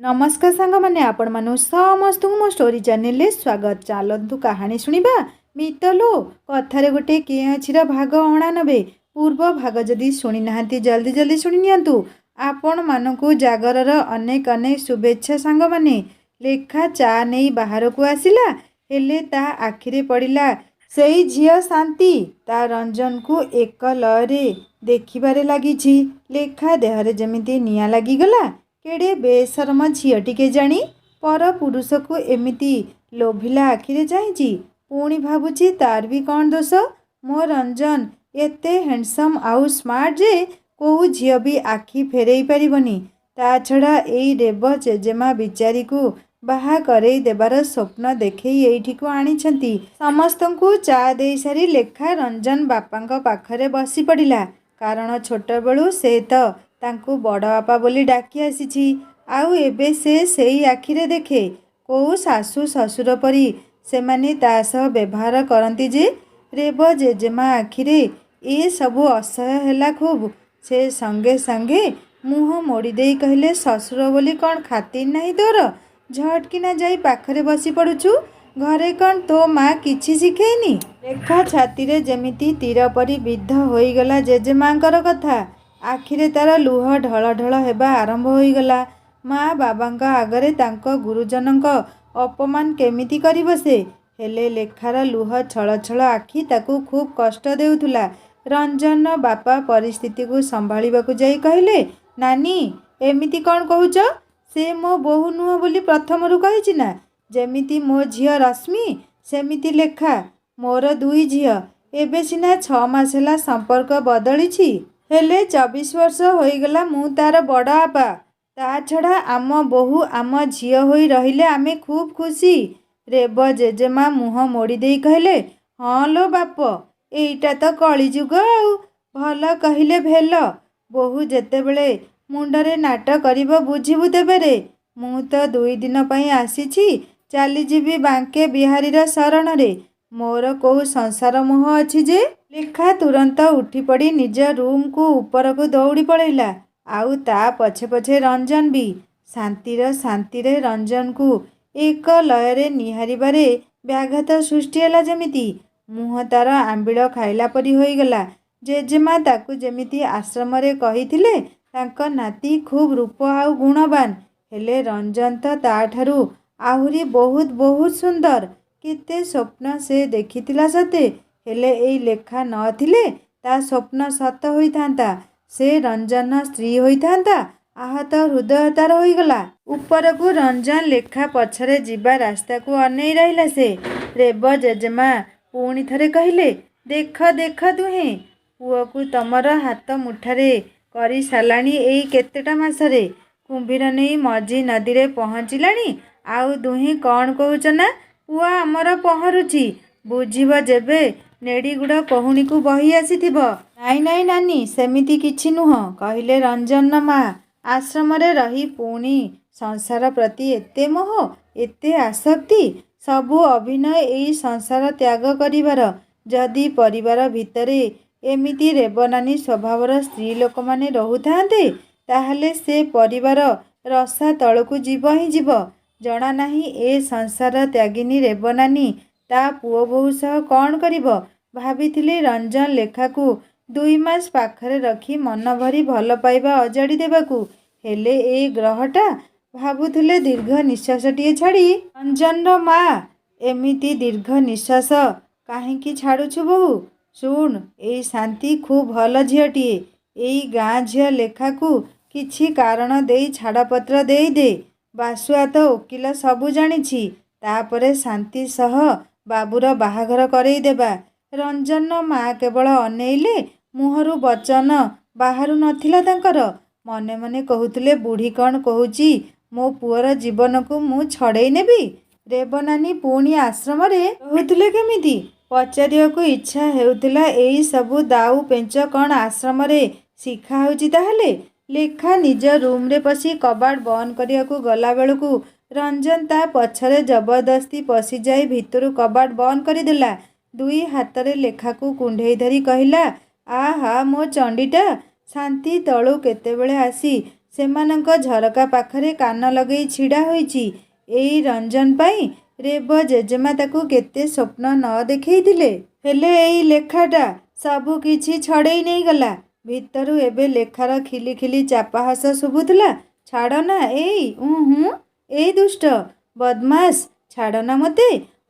नमस्कार सांग मैंने आपण मानु समस्त मो स्टोरी चैनल स्वागत। चलतु कहानी शुणा मितलो कथार गोटे किए अच्छी भाग अणा नबे पूर्व भाग जदि शुणी ना जल्दी जल्दी शुणी नियंतु। आपण मानकु जागरर अनेक अनेक शुभेच्छा सांग माने। लेखा चा नहीं बाहर को आसिला हेले ता आखिरे पड़िला सेई झियो शांति ता रंजन को एक लयरे देखिबारे लागिछि। लेखा देहरे जेमिति निया लागिगला। केड़े बेसरम झीटी के जानी पर पुरुष को एमिति लोभिला आखिरे चाहिए। पुणी भावुची तार भी कौन दोष। मो रंजन एते हैंडसम आउ स्मार्ट जे कोउ झील भी आखि फेरई पारिबनी। ता छड़ा एई रेब जेजेमा बिचारी को बाहा करई देबार स्वप्न देखई एठी को आनिछंती। समस्तंकु चा देई सारी लेखा रंजन बापांक पाखरे बसी पड़िला। कारण छोट बेलू से तो तांकु बड़ बापा बोली डाकी आसीछि। आउ एबे से सेई आखिरे देखे कोउ सासु ससुर परी सेमाने ता सह व्यवहार करती जे रेब जेजेमा आखिरे ए सबु असह्य हैला खूब। से संगे संगे मुह मोड़ी देई कहले ससुर बोली कौन खातिर नहीं तोर। झटकिना जाई पाखरे बसी पड़ुछु। घरे कौन तो माँ किछि शिखेनी। लेखा छाती रे जेमिति तीर परी विद्ध होईगला जेजेमांकर कथा। आखिरे तार लुह ढल ढल हेबा आरंभ होईगला। माँ बाबांका आगरे तांको गुरुजनंक अपमान केमिति करिब से। हेले लेखार लुह छल छल आखि ताकू खूब कष्ट देउथुला। रंजन बापा परिस्थिति को संभाळिबाकू जाई कहले नानी एमिति कौन कहूच। से मो बोहू नुह बोली प्रथमरु कहिछि ना। जेमिति मो झियो रश्मि सेमिति लेखा मोर दुई झियो। एबे सिना 6 मास ହେଲା संपर्क बदलिछि हेले 24 वर्ष होईगला मु तार बड़ आपा। ता छड़ा आम बोहू आम झियो होई रहिले आमे खूब खुशी। रेब जेजेमा मुह मोड़ी देई कहले हाँ लो बाप एईटा तो कलिजुग आउ भल कहिले भेल। बोहू जेतेबेले मुंडरे नाट करिब बुझिबु तेबे रे। मु तो 2 दिन पई आसीछि चाली जीवी बांके बिहारीर शरण रे। मोर कोउ संसार मोह अछि जे। लेखा तुरंत उठी पड़ी निज रूम को ऊपर को दौड़ी पड़ेला। आउ ता पछे पछे रंजन भी शांति रे रंजन को एक लयरे निहारिबारे व्याघात सृष्टि हैला जेमिति। मुह तार आंबिल खाइला परी होईगला। जेजेमा ताकू जेमिति आश्रम रे कहिथिले तांको नाती खूब रूप आउ गुणवान। हेले रंजन तो ताठारू आहुरी बहुत बहुत सुंदर। केते स्वप्न से देखिथिला सते हेले एई लेखा नथिले ता स्वप्न सत होइथांता। से रंजन स्त्री होइथांता। आहत हृदय तार होइगला। ऊपर को रंजन लेखा पछरे जिबा रास्ता को अनेई रहिला। से रेब जेजेमा पुणी थरे कहले देख देख दुहे पुओ को तमर हाथ मुठारे करी सालाणी एई केतेटा मासरे। कुंभीर नहीं मझी नदी रे पहुँचिलाणी। आउ दुहे कौन कहूच ना पुआ आमर पहरुची बुझिब जेबे नेड़ीगुड़ कहुणी को बही आसीथिब। नाई नाई नानी सेमिति किछि नुह कहले रंजन माँ। आश्रम रे रही पुणी संसार प्रति एते मोह एते आसक्ति सबु अभिनय एई संसार त्याग करिवार। जदि परिवार भितरे एमिति रेबनानी स्वभावर स्त्री लोक माने रहुथांते ताहले से परिवार रसा तळकू जीव ही जीव। जना नाही ए संसार त्यागिनी रेबनानी ता पुओ बोहू सह कौन करिब। भाविथिले रंजन लेखा को 2 मास पाखरे रखी मन भरी भल पाइबा अजाड़ी देबाकू। हेले ए ग्रहटा भाबुथिले दीर्घ निश्वासटिए छाड़ी रंजन माँ एमिति दीर्घ निश्वास काहींकी छाड़ुछु बोहू। शुण एई शांति खूब भल झियोटिए। एई गाँ झियो लेखा को किछि कारण देई छाड़पत्र देई दे। बासुआ तो वकील सबू जानिछि। तापरे शांति सह बाबूर बाहाघर करई देबा। रंजन माँ केवल अनेइले मुहरु वचन बाहरु नथिला तांकर। मने मने कहूथिले बुढ़ी कौन कहूची मो पुअर जीवन को मु छड़ेई नेबी। रेबनानी पुणी आश्रम रे कहूथिले केमिति पचारियाकू इच्छा हेउथिला। एई सबु दाऊ पेंच कौन आश्रम रे शिखा होउची ताहले। लेखा निज रूम रे पसी कबाड़ बंद करियाकू गला बेलकू रंजन ता पछरे जबरदस्ती पसी जाई भितरु कबाड़ बंद करिदेला। 2 हाथरे लेखा को कुंढेई धरी कहिला आहा मो चंडीटा। शांति तळु केतेबेले आसी ସେମାନଙ୍କ ଝରକା ପାଖରେ କାନ ଲଗେଇ ଛିଡ଼ା ହୋଇଛି। ଏଇ ରଞ୍ଜନ ପାଇଁ ରେବ ଜେଜେମା ତାକୁ କେତେ ସ୍ୱପ୍ନ ନ ଦେଖେଇଥିଲେ। ହେଲେ ଏଇ ଲେଖାଟା ସବୁ କିଛି ଛଡ଼େଇ ନେଇଗଲା। ଭିତରୁ ଏବେ ଲେଖାର ଖିଲି ଖିଲି ଚାପା ହସ ଶୁଭୁଥିଲା। ଛାଡ଼ ନା ଏଇ ଦୁଷ୍ଟ ବଦମାସ, ଛାଡ଼ ନା ମୋତେ।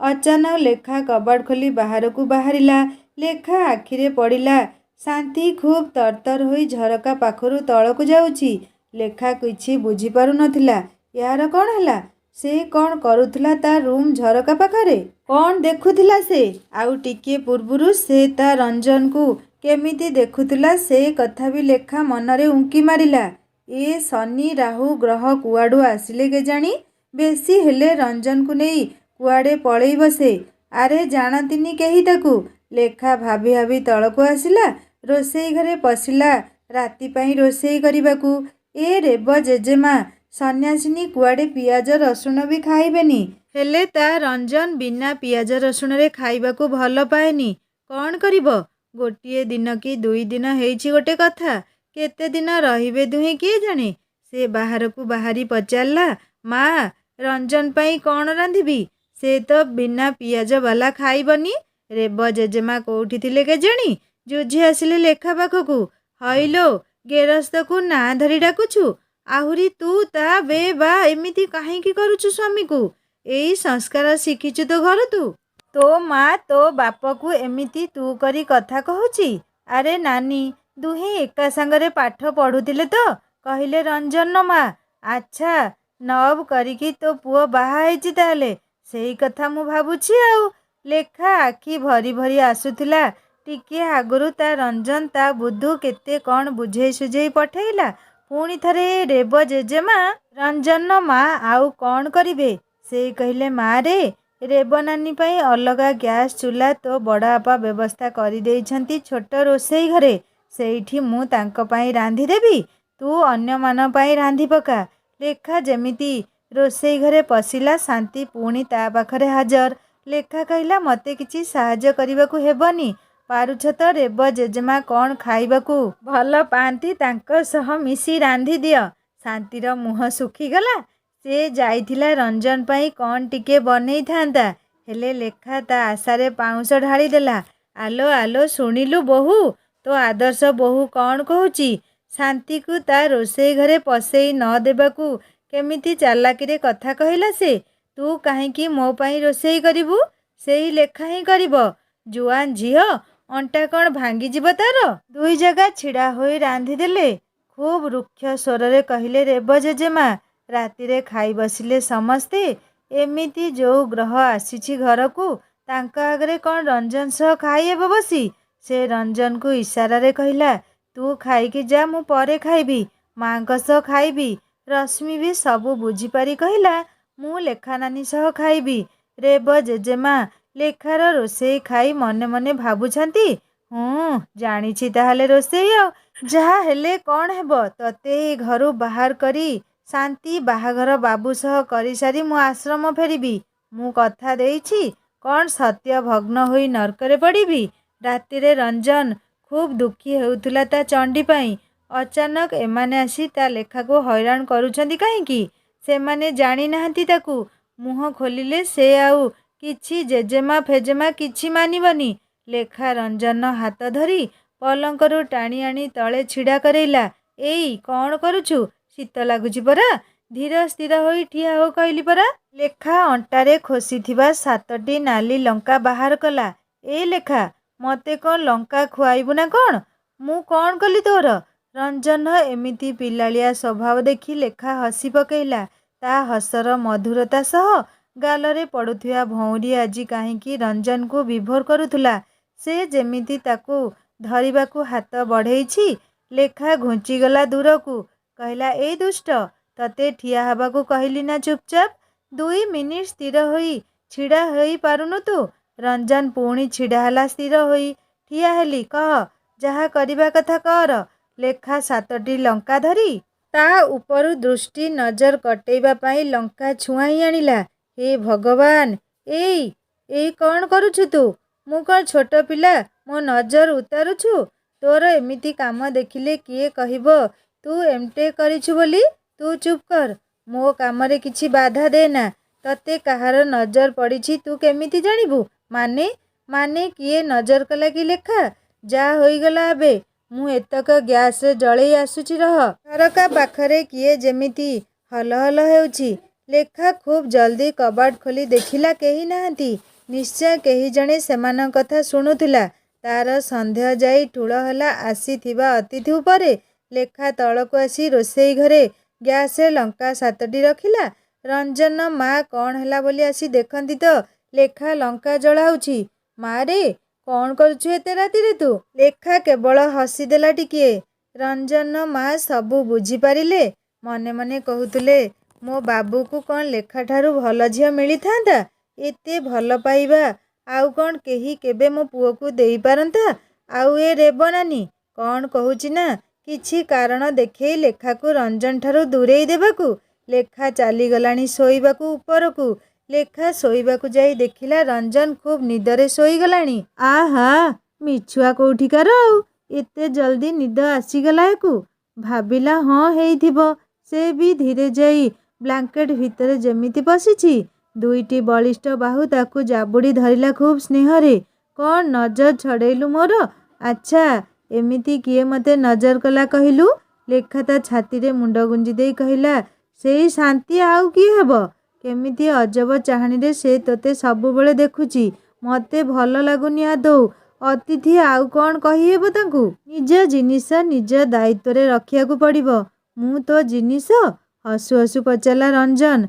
ଅଚାନକ ଲେଖା କବାଟ ଖୋଲି ବାହାରକୁ ବାହାରିଲା। ଲେଖା ଆଖିରେ ପଡ଼ିଲା। ଶାନ୍ତି ଖୁବ୍ ତରତର ହୋଇ ଝରକା ପାଖରୁ ତଳକୁ ଯାଉଛି। ଲେଖା କିଛି ବୁଝିପାରୁନଥିଲା। ୟାର କ'ଣ ହେଲା? ସେ କ'ଣ କରୁଥିଲା ତା ରୁମ୍ ଝରକା ପାଖରେ? କ'ଣ ଦେଖୁଥିଲା ସେ? ଆଉ ଟିକିଏ ପୂର୍ବରୁ ସେ ତା ରଞ୍ଜନକୁ କେମିତି ଦେଖୁଥିଲା ସେ କଥା ବି ଲେଖା ମନରେ ଉଙ୍କି ମାରିଲା। ଏ ଶନି ରାହୁ ଗ୍ରହ କୁଆଡ଼ୁ ଆସିଲେ କେଜାଣି? ବେଶୀ ହେଲେ ରଞ୍ଜନକୁ ନେଇ କୁଆଡ଼େ ପଳେଇବ ସେ। ଆରେ ଜାଣନ୍ତିନି କେହି ତାକୁ। ଲେଖା ଭାବି ଭାବି ତଳକୁ ଆସିଲା। ରୋଷେଇ ଘରେ ପଶିଲା ରାତି ପାଇଁ ରୋଷେଇ କରିବାକୁ। ଏ ରେବ ଜେଜେମା ସନ୍ନ୍ୟାସିନୀ, କୁଆଡ଼େ ପିଆଜ ରସୁଣ ବି ଖାଇବେନି। ହେଲେ ତା ରଞ୍ଜନ ବିନା ପିଆଜ ରସୁଣରେ ଖାଇବାକୁ ଭଲ ପାଏନି। କ'ଣ କରିବ? ଗୋଟିଏ ଦିନ କି 2 ଦିନ ହେଇଛି ଗୋଟେ କଥା। କେତେ ଦିନ ରହିବେ ଦୁହେଁ କିଏ ଜାଣେ। ସେ ବାହାରକୁ ବାହାରି ପଚାରିଲା, ମା, ରଞ୍ଜନ ପାଇଁ କ'ଣ ରାନ୍ଧିବି? ସେ ତ ବିନା ପିଆଜ ବାଲା ଖାଇବନି। ରେବ ଜେଜେମା କୋଉଠି ଥିଲେ କେଜାଣି ଜୁଝି ଆସିଲେ ଲେଖା ପାଖକୁ। ହଇଲୋ, ଗେରସ୍ତକୁ ନାଁ ଧରି ଡାକୁଛୁ। ଆହୁରି ତୁ ତା ବେ ବା ଏମିତି କାହିଁକି କରୁଛୁ ସ୍ୱାମୀକୁ? ଏଇ ସଂସ୍କାର ଶିଖିଛୁ ତ ଘରୁ ତୁ? ତୋ ମା ତୋ ବାପକୁ ଏମିତି ତୁ କରି କଥା କହୁଛି? ଆରେ ନାନୀ, ଦୁହେଁ ଏକା ସାଙ୍ଗରେ ପାଠ ପଢ଼ୁଥିଲେ ତ? କହିଲେ ରଞ୍ଜନ ମା। ଆଚ୍ଛା, ନଅବ କରିକି ତୋ ପୁଅ ବାହା ହେଇଛି ତାହେଲେ। ସେଇ କଥା ମୁଁ ଭାବୁଛି ଆଉ। ଲେଖା ଆଖି ଭରି ଭରି ଆସୁଥିଲା। ଟିକିଏ ଆଗରୁ ତା ରଞ୍ଜନ ତା ବୁଧୁ କେତେ କ'ଣ ବୁଝେଇ ସୁଝେଇ ପଠେଇଲା। ପୁଣି ଥରେ ରେବ ଜେଜେମା ରଞ୍ଜନ ମା ଆଉ କ'ଣ କରିବେ? ସେ କହିଲେ, ମା ରେ, ରେବ ନାନୀ ପାଇଁ ଅଲଗା ଗ୍ୟାସ୍ ଚୁଲା ତୋ ବଡ଼ବାପା ବ୍ୟବସ୍ଥା କରିଦେଇଛନ୍ତି ଛୋଟ ରୋଷେଇ ଘରେ। ସେଇଠି ମୁଁ ତାଙ୍କ ପାଇଁ ରାନ୍ଧିଦେବି। ତୁ ଅନ୍ୟମାନଙ୍କ ପାଇଁ ରାନ୍ଧି ପକା। ଲେଖା ଯେମିତି ରୋଷେଇ ଘରେ ପଶିଲା, ଶାନ୍ତି ପୁଣି ତା ପାଖରେ ହାଜର। ଲେଖା କହିଲା, ମୋତେ କିଛି ସାହାଯ୍ୟ କରିବାକୁ ହେବନି। ପାରୁଛ ତ ରେବ ଜେଜେମା କ'ଣ ଖାଇବାକୁ ଭଲ ପାଆନ୍ତି ତାଙ୍କ ସହ ମିଶି ରାନ୍ଧିଦିଅ। ଶାନ୍ତିର ମୁହଁ ଶୁଖିଗଲା। ସେ ଯାଇଥିଲା ରଞ୍ଜନ ପାଇଁ କ'ଣ ଟିକେ ବନେଇଥାନ୍ତା। ହେଲେ ଲେଖା ତା ଆଶାରେ ପାଉଁଶ ଢାଳିଦେଲା। ଆଲୋ ଆଲୋ, ଶୁଣିଲୁ ବୋହୂ, ତୋ ଆଦର୍ଶ ବୋହୂ କ'ଣ କହୁଛି? ଶାନ୍ତିକୁ ତା ରୋଷେଇ ଘରେ ପଶେଇ ନ ଦେବାକୁ କେମିତି ଚାଲାକିରେ କଥା କହିଲା ସେ। ତୁ କାହିଁକି ମୋ ପାଇଁ ରୋଷେଇ କରିବୁ? ସେଇ ଲେଖା ହିଁ କରିବ। ଜୁଆନ୍ ଝିଅ, ଅଣ୍ଟା କ'ଣ ଭାଙ୍ଗିଯିବ ତାର? 2 ଜାଗା ଛିଡ଼ା ହୋଇ ରାନ୍ଧିଦେଲେ। ଖୁବ୍ ରୁକ୍ଷ ସ୍ୱରରେ କହିଲେ ରେବ ଜେଜେମା। ରାତିରେ ଖାଇ ବସିଲେ ସମସ୍ତେ। ଏମିତି ଯୋଉ ଗ୍ରହ ଆସିଛି ଘରକୁ, ତାଙ୍କ ଆଗରେ କ'ଣ ରଞ୍ଜନ ସହ ଖାଇହେବ ବସି? ସେ ରଞ୍ଜନକୁ ଇସାରାରେ କହିଲା, ତୁ ଖାଇକି ଯା, ମୁଁ ପରେ ଖାଇବି। ମାଙ୍କ ସହ ଖାଇବି। ରଶ୍ମି ବି ସବୁ ବୁଝିପାରି କହିଲା, ମୁଁ ଲେଖା ନାନୀ ସହ ଖାଇବି। ରେବ ଜେଜେମା ଲେଖାର ରୋଷେଇ ଖାଇ ମନେ ମନେ ଭାବୁଛନ୍ତି, ଜାଣିଛି ତାହେଲେ ରୋଷେଇ। ଆଉ ଯାହା ହେଲେ କ'ଣ ହେବ, ତତେ ଏ ଘରୁ ବାହାର କରି ଶାନ୍ତି ବାହାଘର ବାବୁ ସହ କରିସାରି ମୁଁ ଆଶ୍ରମ ଫେରିବି। ମୁଁ କଥା ଦେଇଛି। କ'ଣ ସତ୍ୟ ଭଗ୍ନ ହୋଇ ନର୍କରେ ପଡ଼ିବି? ରାତିରେ ରଞ୍ଜନ ଖୁବ୍ ଦୁଃଖୀ ହେଉଥିଲା ତା ଚଣ୍ଡୀ ପାଇଁ। ଅଚାନକ ଏମାନେ ଆସି ତା ଲେଖାକୁ ହଇରାଣ କରୁଛନ୍ତି କାହିଁକି? ସେମାନେ ଜାଣିନାହାନ୍ତି ତାକୁ। ମୁହଁ ଖୋଲିଲେ ସେ ଆଉ କିଛି ଜେଜେମା ଫେଜେମା କିଛି ମାନିବନି। ଲେଖା ରଞ୍ଜନର ହାତ ଧରି ପଲଙ୍କରୁ ଟାଣି ଆଣି ତଳେ ଛିଡ଼ା କରେଇଲା। ଏଇ କ'ଣ କରୁଛୁ? ଶୀତ ଲାଗୁଛି ପରା। ଧୀର ସ୍ଥିର ହୋଇ ଠିଆ ହୋ କହିଲି ପରା। ଲେଖା ଅଣ୍ଟାରେ ଖୋସିଥିବା 7ଟି ନାଲି ଲଙ୍କା ବାହାର କଲା। ଏ ଲେଖା, ମୋତେ କ'ଣ ଲଙ୍କା ଖୁଆଇବୁ ନା କ'ଣ? ମୁଁ କ'ଣ କଲି ତୋର? ରଞ୍ଜନର ଏମିତି ପିଲାଳିଆ ସ୍ୱଭାବ ଦେଖି ଲେଖା ହସି ପକେଇଲା। ତା ହସର ମଧୁରତା ସହ ଗାଲରେ ପଡ଼ୁଥିବା ଭଉଁରୀ ଆଜି କାହିଁକି ରଞ୍ଜନକୁ ବିଭୋର କରୁଥିଲା। ସେ ଯେମିତି ତାକୁ ଧରିବାକୁ ହାତ ବଢ଼େଇଛି। ଲେଖା ଘୁଞ୍ଚିଗଲା ଦୂରକୁ। କହିଲା, ଏଇ ଦୁଷ୍ଟ, ତତେ ଠିଆ ହେବାକୁ କହିଲି ନା ଚୁପଚାପ। 2 ମିନିଟ୍ ସ୍ଥିର ହୋଇ ଛିଡ଼ା ହୋଇ ପାରୁନୁ ତୁ? ରଞ୍ଜନ ପୁଣି ଛିଡ଼ା ହେଲା ସ୍ଥିର ହୋଇ। ଠିଆ ହେଲି, କହ, ଯାହା କରିବା କଥା କର। ଲେଖା 7ଟି ଲଙ୍କା ଧରି ତା ଉପରୁ ଦୃଷ୍ଟି ନଜର କଟେଇବା ପାଇଁ ଲଙ୍କା ଛୁଆଇଁ ଆଣିଲା। ହେ ଭଗବାନ, ଏଇ କ'ଣ କରୁଛୁ ତୁ? ମୁଁ କ'ଣ ଛୋଟ ପିଲା ମୋ ନଜର ଉତାରୁଛୁ? ତୋର ଏମିତି କାମ ଦେଖିଲେ କିଏ କହିବ ତୁ ଏମଟେ କରିଛୁ ବୋଲି ତୁ ଚୁପ୍ କର। ମୋ କାମରେ କିଛି ବାଧା ଦେନା। ତତେ କାହାର ନଜର ପଡ଼ିଛି ତୁ କେମିତି ଜାଣିବୁ? ମାନେ କିଏ ନଜର କଲା କି ଲେଖା? ଯାହା ହୋଇଗଲା ଏବେ। ମୁଁ ଏତକ ଗ୍ୟାସରେ ଜଳେଇ ଆସୁଛି ରହ। ଝରକା ପାଖରେ କିଏ ଯେମିତି ହଲହଲ ହେଉଛି। ଲେଖା ଖୁବ୍ ଜଲ୍ଦି କବାଟ ଖୋଲି ଦେଖିଲା କେହି ନାହାନ୍ତି। ନିଶ୍ଚୟ କେହି ଜଣେ ସେମାନଙ୍କ କଥା ଶୁଣୁଥିଲା। ତାର ସନ୍ଦେହ ଯାଇ ଠୁଳ ହେଲା ଆସିଥିବା ଅତିଥି ଉପରେ। ଲେଖା ତଳକୁ ଆସି ରୋଷେଇ ଘରେ ଗ୍ୟାସରେ ଲଙ୍କା 7ଟି ରଖିଲା। ରଞ୍ଜନ ମା କ'ଣ ହେଲା ବୋଲି ଆସି ଦେଖନ୍ତି ତ ଲେଖା ଲଙ୍କା ଜଳାଉଛି। ମାରେ କ'ଣ କରୁଛୁ ଏତେ ରାତିରେ ତୁ? ଲେଖା କେବଳ ହସିଦେଲା ଟିକିଏ। ରଞ୍ଜନ ମା ସବୁ ବୁଝିପାରିଲେ। ମନେ ମନେ କହୁଥିଲେ ମୋ ବାବୁକୁ କ'ଣ ଲେଖାଠାରୁ ଭଲ ଝିଅ ମିଳିଥାନ୍ତା? ଏତେ ଭଲ ପାଇବା ଆଉ କ'ଣ କେହି କେବେ ମୋ ପୁଅକୁ ଦେଇପାରନ୍ତା? ଆଉ ଏ ରେବନାନୀ କ'ଣ କହୁଛି ନା କିଛି କାରଣ ଦେଖେଇ ଲେଖାକୁ ରଞ୍ଜନଠାରୁ ଦୂରେଇ ଦେବାକୁ। ଲେଖା ଚାଲିଗଲାଣି ଶୋଇବାକୁ ଉପରକୁ। ଲେଖା ଶୋଇବାକୁ ଯାଇ ଦେଖିଲା ରଞ୍ଜନ ଖୁବ୍ ନିଦରେ ଶୋଇଗଲାଣି। ଆହା ମିଛୁଆ କୋଉଠିକାର ଆଉ ଏତେ ଜଲ୍ଦି ନିଦ ଆସିଗଲା ୟାକୁ। ଭାବିଲା ହଁ ହେଇଥିବ। ସେ ବି ଧୀରେ ଯାଇ ବ୍ଲାଙ୍କେଟ୍ ଭିତରେ ଯେମିତି ପଶିଛି। ଦୁଇଟି ବଳିଷ୍ଠ ବାହୁ ତାକୁ ଜାବୁଡ଼ି ଧରିଲା ଖୁବ୍ ସ୍ନେହରେ। କ'ଣ ନଜର ଛଡ଼େଇଲୁ ମୋର? ଆଚ୍ଛା ଏମିତି କିଏ ମୋତେ ନଜର କଲା କହିଲୁ? ଲେଖା ତା ଛାତିରେ ମୁଣ୍ଡ ଗୁଞ୍ଜି ଦେଇ କହିଲା ସେଇ ଶାନ୍ତି ଆଉ କିଏ ହେବ? କେମିତି ଅଜବ ଚାହାଣୀରେ ସେ ତୋତେ ସବୁବେଳେ ଦେଖୁଛି। ମୋତେ ଭଲ ଲାଗୁନି ଆଦୌ। ଅତିଥି ଆଉ କ'ଣ କହିହେବ ତାଙ୍କୁ? ନିଜ ଜିନିଷ ନିଜ ଦାୟିତ୍ୱରେ ରଖିବାକୁ ପଡ଼ିବ। ମୁଁ ତୋ ଜିନିଷ? ହସୁ ହସୁ ପଚାରିଲା ରଞ୍ଜନ।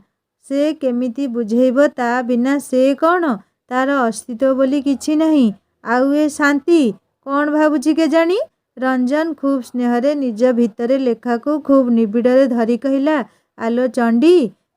ସେ କେମିତି ବୁଝେଇବ ତା ବିନା ସେ କ'ଣ? ତାର ଅସ୍ତିତ୍ୱ ବୋଲି କିଛି ନାହିଁ। ଆଉ ଏ ଶାନ୍ତି କ'ଣ ଭାବୁଛି କେଜାଣି? ରଞ୍ଜନ ଖୁବ୍ ସ୍ନେହରେ ନିଜ ଭିତରେ ଲେଖାକୁ ଖୁବ୍ ନିବିଡ଼ରେ ଧରି କହିଲା ଆଲୋ ଚଣ୍ଡୀ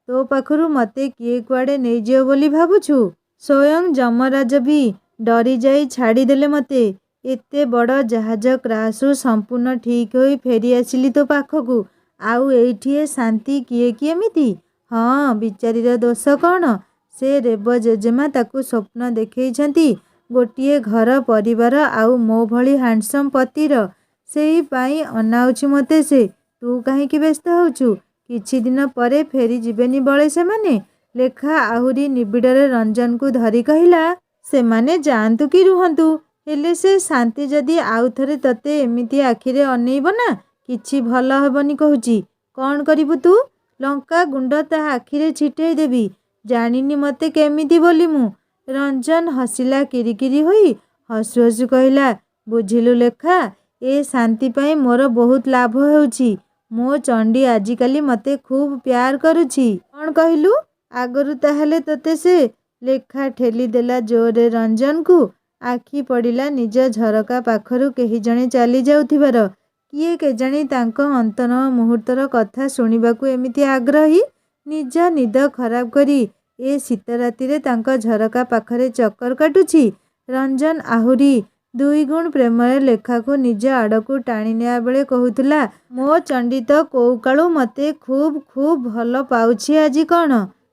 ତୋ ପାଖରୁ ମୋତେ କିଏ କୁଆଡ଼େ ନେଇଯିବ ବୋଲି ଭାବୁଛୁ? ସ୍ୱୟଂ ଯମରାଜ ବି ଡରିଯାଇ ଛାଡ଼ିଦେଲେ ମୋତେ। ଏତେ ବଡ଼ ଜାହାଜ କ୍ରାସ୍ରୁ ସମ୍ପୂର୍ଣ୍ଣ ଠିକ୍ ହୋଇ ଫେରି ଆସିଲି ତୋ ପାଖକୁ। ଆଉ ଏଇଠି ଏ ଶାନ୍ତି କିଏ କି ଏମିତି? ହଁ ବିଚାରୀର ଦୋଷ କ'ଣ? ସେ ରେବ ଜେଜେମା ତାକୁ ସ୍ୱପ୍ନ ଦେଖେଇଛନ୍ତି ଗୋଟିଏ ଘର ପରିବାର ଆଉ ମୋ ଭଳି ହ୍ୟାଣ୍ଡସମ୍ ପତିର। ସେଇ ପାଇଁ ଅନାଉଛି ମୋତେ ସେ। ତୁ କାହିଁକି ବ୍ୟସ୍ତ ହେଉଛୁ? କିଛି ଦିନ ପରେ ଫେରି ଯିବେନି ବଳେ ସେମାନେ? ଲେଖା ଆହୁରି ନିବିଡ଼ରେ ରଞ୍ଜନକୁ ଧରି କହିଲା ସେମାନେ ଯାଆନ୍ତୁ କି ରୁହନ୍ତୁ। ହେଲେ ସେ ଶାନ୍ତି ଯଦି ଆଉ ଥରେ ତତେ ଏମିତି ଆଖିରେ ଅନେଇବ ନା କିଛି ଭଲ ହେବନି କହୁଛି। କ'ଣ କରିବୁ ତୁ? ଲଙ୍କା ଗୁଣ୍ଡ ତା ଆଖିରେ ଛିଟେଇ ଦେବି। ଜାଣିନି ମୋତେ କେମିତି ବୋଲି ମୁଁ। ରଞ୍ଜନ ହସିଲା କିରିକିରି ହୋଇ। ହସୁ ହସୁ କହିଲା ବୁଝିଲୁ ଲେଖା ଏ ଶାନ୍ତି ପାଇଁ ମୋର ବହୁତ ଲାଭ ହେଉଛି। ମୋ ଚଣ୍ଡୀ ଆଜିକାଲି ମୋତେ ଖୁବ୍ ପ୍ୟାର କରୁଛି। କ'ଣ କହିଲୁ? ଆଗରୁ ତାହେଲେ ତୋତେ ସେ? ଲେଖା ଠେଲି ଦେଲା ଜୋରରେ ରଞ୍ଜନକୁ। ଆଖି ପଡ଼ିଲା ନିଜ ଝରକା ପାଖରୁ କେହି ଜଣେ ଚାଲି ଯାଉଥିବାର। କିଏ କେଜାଣି ତାଙ୍କ ଅନ୍ତର ମୁହୂର୍ତ୍ତର କଥା ଶୁଣିବାକୁ ଏମିତି ଆଗ୍ରହୀ। ନିଜ ନିଦ ଖରାପ କରି ଏ ଶୀତ ରାତିରେ ତାଙ୍କ ଝରକା ପାଖରେ ଚକର କାଟୁଛି। ରଞ୍ଜନ ଆହୁରି ଦୁଇଗୁଣ ପ୍ରେମରେ ଲେଖାକୁ ନିଜ ଆଡ଼କୁ ଟାଣି ନେବା ବେଳେ କହୁଥିଲା ମୋ ଚଣ୍ଡୀ ତ କୋଉ କାଳୁ ମୋତେ ଖୁବ୍ ଭଲ ପାଉଛି ଆଜି କ'ଣ?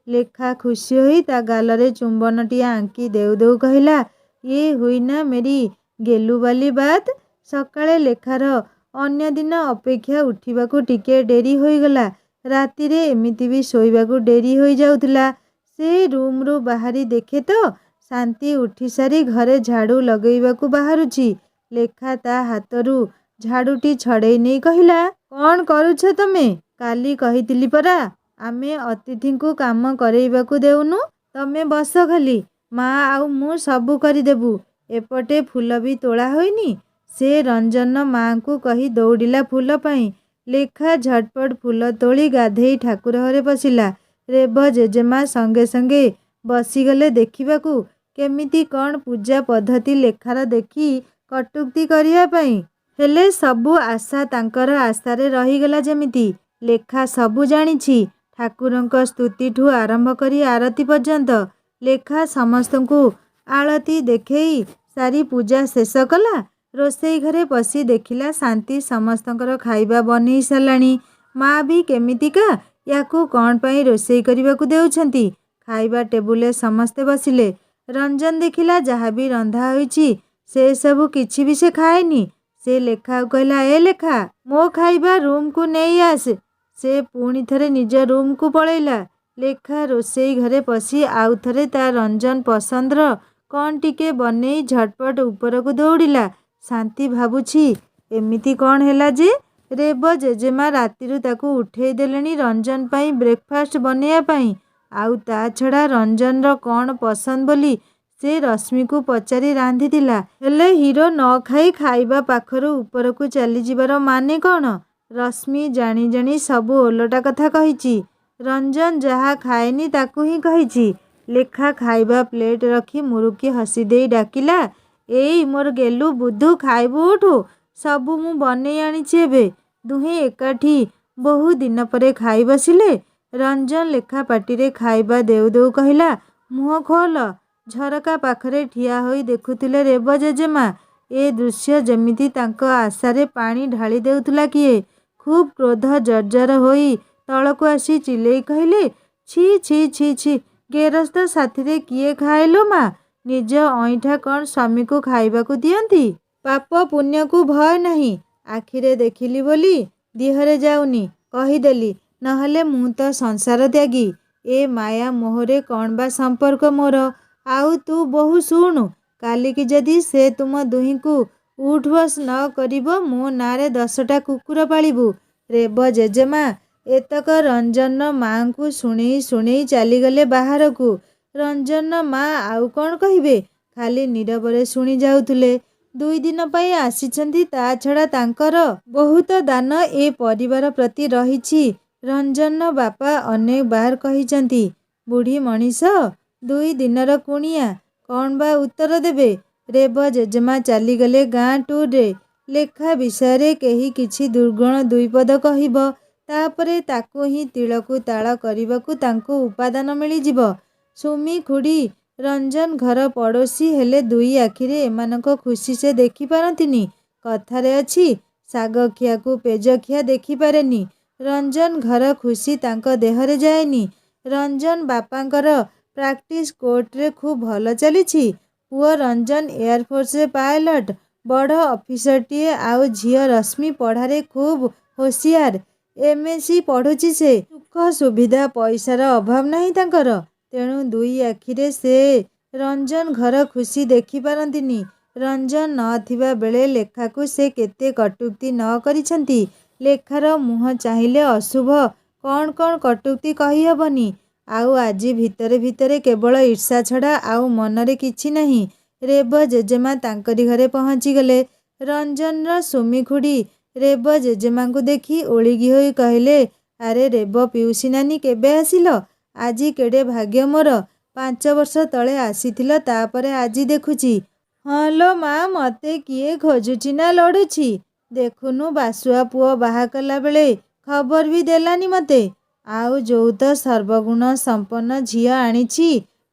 ଲେଖା ଖୁସି ହୋଇ ତା ଗାଲରେ ଚୁମ୍ବନଟିଏ ଆଙ୍କି ଦେଉ ଦେଉ କହିଲା ୟେ ହୁଇ ନା ମେରି ଗେଲୁ ବାଲି ବାତ୍। ସକାଳେ ଲେଖାର ଅନ୍ୟ ଦିନ ଅପେକ୍ଷା ଉଠିବାକୁ ଟିକେ ଡେରି ହୋଇଗଲା। ରାତିରେ ଏମିତି ବି ଶୋଇବାକୁ ଡେରି ହୋଇଯାଉଥିଲା। ସେ ରୁମ୍ରୁ ବାହାରି ଦେଖେ ତ ଶାନ୍ତି ଉଠିସାରି ଘରେ ଝାଡ଼ୁ ଲଗେଇବାକୁ ବାହାରୁଛି। ଲେଖା ତା ହାତରୁ ଝାଡ଼ୁଟି ଛଡ଼େଇ ନେଇ କହିଲା କ'ଣ କରୁଛ ତମେ? କାଲି କହିଥିଲି ପରା ଆମେ ଅତିଥିଙ୍କୁ କାମ କରେଇବାକୁ ଦେଉନୁ। ତମେ ବସ ଖାଲି। ମା ଆଉ ମୁଁ ସବୁ କରିଦେବୁ। ଏପଟେ ଫୁଲ ବି ତୋଳା ହୋଇନି। ସେ ରଞ୍ଜନ ମାଙ୍କୁ କହି ଦୌଡ଼ିଲା ଫୁଲ ପାଇଁ। ଲେଖା ଝଟପଟ ଫୁଲ ତୋଳି ଗାଧେଇ ଠାକୁର ଘରେ ପଶିଲା। ରେବ ଜେଜେମା ସଙ୍ଗେ ସଙ୍ଗେ ବସିଗଲେ ଦେଖିବାକୁ କେମିତି କ'ଣ ପୂଜା ପଦ୍ଧତି ଲେଖାର ଦେଖି କଟୁକ୍ତି କରିବା ପାଇଁ। ହେଲେ ସବୁ ଆଶା ତାଙ୍କର ଆଶାରେ ରହିଗଲା ଯେମିତି। ଲେଖା ସବୁ ଜାଣିଛି ଠାକୁରଙ୍କ ସ୍ତୁତିଠୁ ଆରମ୍ଭ କରି ଆରତି ପର୍ଯ୍ୟନ୍ତ। ଲେଖା ସମସ୍ତଙ୍କୁ ଆଳତି ଦେଖେଇ ସାରି ପୂଜା ଶେଷ କଲା। ରୋଷେଇ ଘରେ ପଶି ଦେଖିଲା ଶାନ୍ତି ସମସ୍ତଙ୍କର ଖାଇବା ବନେଇ ସାରିଲାଣି। ମା ବି କେମିତିକା ୟାକୁ କ'ଣ ପାଇଁ ରୋଷେଇ କରିବାକୁ ଦେଉଛନ୍ତି। ଖାଇବା ଟେବୁଲରେ ସମସ୍ତେ ବସିଲେ। ରଞ୍ଜନ ଦେଖିଲା ଯାହା ବି ରନ୍ଧା ହୋଇଛି ସେ ସବୁ କିଛି ବି ସେ ଖାଏନି। ସେ ଲେଖାକୁ କହିଲା, ଏ ଲେଖା, ମୋ ଖାଇବା ରୁମ୍କୁ ନେଇ ଆସ। ସେ ପୁଣି ଥରେ ନିଜ ରୁମ୍କୁ ପଳେଇଲା। ଲେଖା ରୋଷେଇ ଘରେ ପଶି ଆଉ ଥରେ ତା ରଞ୍ଜନ ପସନ୍ଦର କ'ଣ ଟିକେ ବନେଇ ଝଟପଟ ଉପରକୁ ଦୌଡ଼ିଲା। ଶାନ୍ତି ଭାବୁଛି, ଏମିତି କ'ଣ ହେଲା ଯେ ରେବ ଜେଜେମା ରାତିରୁ ତାକୁ ଉଠେଇ ଦେଲେଣି ରଞ୍ଜନ ପାଇଁ ବ୍ରେକଫାଷ୍ଟ ବନେଇବା ପାଇଁ। ଆଉ ତା ଛଡ଼ା ରଞ୍ଜନର କ'ଣ ପସନ୍ଦ ବୋଲି ସେ ରଶ୍ମିକୁ ପଚାରି ରାନ୍ଧିଥିଲା। ହେଲେ ହିରୋ ନ ଖାଇ ଖାଇବା ପାଖରୁ ଉପରକୁ ଚାଲିଯିବାର ମାନେ କ'ଣ? ରଶ୍ମି ଜାଣି ଜାଣି ସବୁ ଓଲଟା କଥା କହିଛି। ରଞ୍ଜନ ଯାହା ଖାଏନି ତାକୁ ହିଁ କହିଛି। ଲେଖା ଖାଇବା ପ୍ଲେଟ୍ ରଖି ମୁରୁକି ହସି ଦେଇ ଡାକିଲା, ଏଇ ମୋର ଗେଲୁ ବୁଧୁ, ଖାଇବୁ ଉଠୁ, ସବୁ ମୁଁ ବନେଇ ଆଣିଛି ଏବେ। ଦୁହେଁ ଏକାଠି ବହୁ ଦିନ ପରେ ଖାଇ ବସିଲେ। ରଞ୍ଜନ ଲେଖା ପାଟିରେ ଖାଇବା ଦେଉ ଦେଉ କହିଲା, ମୁହଁ ଖୋଲ। ଝରକା ପାଖରେ ଠିଆ ହୋଇ ଦେଖୁଥିଲେ ରେବ ଜେଜେମା। ଏ ଦୃଶ୍ୟ ଯେମିତି ତାଙ୍କ ଆଶାରେ ପାଣି ଢାଳି ଦେଉଥିଲା କିଏ। ଖୁବ୍ କ୍ରୋଧ ଜର୍ଜର ହୋଇ ତଳକୁ ଆସି ଚିଲେଇ କହିଲେ, ଛି ଛି ଛି ଛି, ଗେରସ୍ତ ସାଥିରେ କିଏ ଖାଏ ଲୋ ମା? ନିଜ ଅଇଁଠା କ'ଣ ସ୍ୱାମୀକୁ ଖାଇବାକୁ ଦିଅନ୍ତି? ପାପ ପୁଣ୍ୟକୁ ଭୟ ନାହିଁ। ଆଖିରେ ଦେଖିଲି ବୋଲି ଦିହରେ ଯାଉନି କହିଦେଲି, ନହେଲେ ମୁଁ ତ ସଂସାର ତ୍ୟାଗୀ। ଏ ମାୟା ମୋହରେ କ'ଣ ବା ସମ୍ପର୍କ ମୋର? ଆଉ ତୁ ବୋହୂ ଶୁଣୁ, କାଲିକି ଯଦି ସେ ତୁମ ଦୁହିଁଙ୍କୁ ଉଠ୍ ବସ୍ ନ କରିବ ମୋ ନାଁରେ 10ଟା କୁକୁର ପାଳିବୁ। ରେବ ଜେଜେମା ଏତକ ରଞ୍ଜନର ମାଆଙ୍କୁ ଶୁଣେଇ ଶୁଣେଇ ଚାଲିଗଲେ ବାହାରକୁ। ରଞ୍ଜନର ମା ଆଉ କ'ଣ କହିବେ, ଖାଲି ନୀରବରେ ଶୁଣି ଯାଉଥିଲେ। 2 ଦିନ ପାଇଁ ଆସିଛନ୍ତି, ତା ଛଡ଼ା ତାଙ୍କର ବହୁତ ଦାନ ଏ ପରିବାର ପ୍ରତି ରହିଛି। ରଞ୍ଜନର ବାପା ଅନେକ ବାର କହିଛନ୍ତି, ବୁଢ଼ୀ ମଣିଷ, 2 ଦିନର କୁଣିଆ, କ'ଣ ବା ଉତ୍ତର ଦେବେ? ରେବ ଜେଜେମା ଚାଲିଗଲେ ଗାଁ ଟୁର୍ରେ। ଲେଖା ବିଷୟରେ କେହି କିଛି ଦୁର୍ଗୁଣ 2 ପଦ କହିବ, ତାପରେ ତାକୁ ହିଁ ତିଳକୁ ତାଳ କରିବାକୁ ତାଙ୍କୁ ଉପାଦାନ ମିଳିଯିବ। ସୁମି ଖୁଡ଼ୀ ରଞ୍ଜନ ଘର ପଡ଼ୋଶୀ, ହେଲେ 2 ଆଖିରେ ଏମାନଙ୍କ ଖୁସି ସେ ଦେଖିପାରନ୍ତିନି। କଥାରେ ଅଛି, ଶାଗ ଖିଆକୁ ପେଜ ଖିଆ ଦେଖିପାରେନି। ରଞ୍ଜନ ଘର ଖୁସି ତାଙ୍କ ଦେହରେ ଯାଏନି। ରଞ୍ଜନ ବାପାଙ୍କର ପ୍ରାକ୍ଟିସ୍ କୋର୍ଟରେ ଖୁବ୍ ଭଲ ଚାଲିଛି। ପୁଅ ରଞ୍ଜନ ଏୟାରଫୋର୍ସରେ ପାଇଲଟ, ବଡ଼ ଅଫିସରଟିଏ। ଆଉ ଝିଅ ରଶ୍ମି ପଢ଼ାରେ ଖୁବ୍ ହୋସିଆର, MSc ପଢ଼ୁଛି ସେ। ସୁଖ ସୁବିଧା ପଇସାର ଅଭାବ ନାହିଁ ତାଙ୍କର। ତେଣୁ 2 ଆଖିରେ ସେ ରଞ୍ଜନ ଘର ଖୁସି ଦେଖିପାରନ୍ତିନି। ରଞ୍ଜନ ନଥିବା ବେଳେ ଲେଖାକୁ ସେ କେତେ କଟୁକ୍ତି ନ କରିଛନ୍ତି। ଲେଖାର ମୁହଁ ଚାହିଁଲେ ଅଶୁଭ କ'ଣ କ'ଣ କଟୁକ୍ତି କହିହେବନି। ଆଉ ଆଜି ଭିତରେ ଭିତରେ କେବଳ ଈର୍ଷା ଛଡ଼ା ଆଉ ମନରେ କିଛି ନାହିଁ। ରେବ ଜେଜେମା ତାଙ୍କରି ଘରେ ପହଞ୍ଚିଗଲେ। ରଞ୍ଜନର ସୁମି ଖୁଡ଼ୀ ରେବ ଜେଜେମାଙ୍କୁ ଦେଖି ଓଳିଗି ହୋଇ କହିଲେ, ଆରେ ରେବ ପିଉସୀ ନାନୀ, କେବେ ଆସିଲ? ଆଜି କେଡ଼େ ଭାଗ୍ୟ ମୋର। 5 ବର୍ଷ ତଳେ ଆସିଥିଲ, ତାପରେ ଆଜି ଦେଖୁଛି। ହଁ ଲୋ ମା, ମତେ କିଏ ଖୋଜୁଛି ନା ଲୋଡ଼ୁଛି? ଦେଖୁନୁ, ବାସୁଆ ପୁଅ ବାହା କଲା ବେଳେ ଖବର ବି ଦେଲାନି ମତେ। ଆଉ ଯୌତ ସର୍ବଗୁଣ ସମ୍ପନ୍ନ ଝିଅ ଆଣିଛି।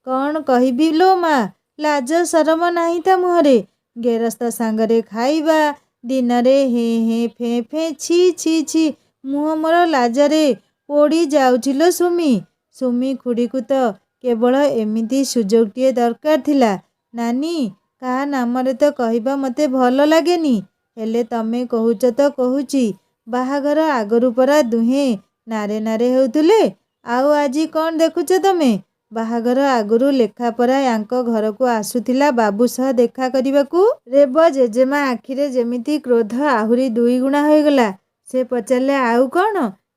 କ'ଣ କହିବି ଲୋ ମା, ଲାଜ ସରମ ନାହିଁ ତା ମୁହଁରେ। ଗେରସ୍ତ ସାଙ୍ଗରେ ଖାଇବା, ଦିନରେ ହେଁ ହେଁ ଫେଁ ଫେଁ, ଛି ଛି ଛି, ମୁହଁ ମୋର ଲାଜରେ ପୋଡ଼ି ଯାଉଛି ଲୋ ସୁମି। ସୁମି ଖୁଡ଼ୀକୁ ତ କେବଳ ଏମିତି ସୁଯୋଗଟିଏ ଦରକାର ଥିଲା। ନାନୀ, କାହା ନାମରେ ତ କହିବା ମତେ ଭଲ ଲାଗେନି, ହେଲେ ତମେ କହୁଛ ତ କହୁଛି। ବାହାଘର ଆଗରୁ ପରା ଦୁହେଁ ନାରେ ନାରେ ହେଉଥିଲେ। ଆଉ ଆଜି କ'ଣ ଦେଖୁଛ ତମେ? ବାହାଘର ଆଗରୁ ଲେଖା ପରା ୟାଙ୍କ ଘରକୁ ଆସୁଥିଲା ବାବୁ ସହ ଦେଖା କରିବାକୁ। ରେବ ଜେଜେମା ଆଖିରେ ଯେମିତି କ୍ରୋଧ ଆହୁରି 2 ଗୁଣା ହୋଇଗଲା। ସେ ପଚାରିଲେ, ଆଉ କ'ଣ?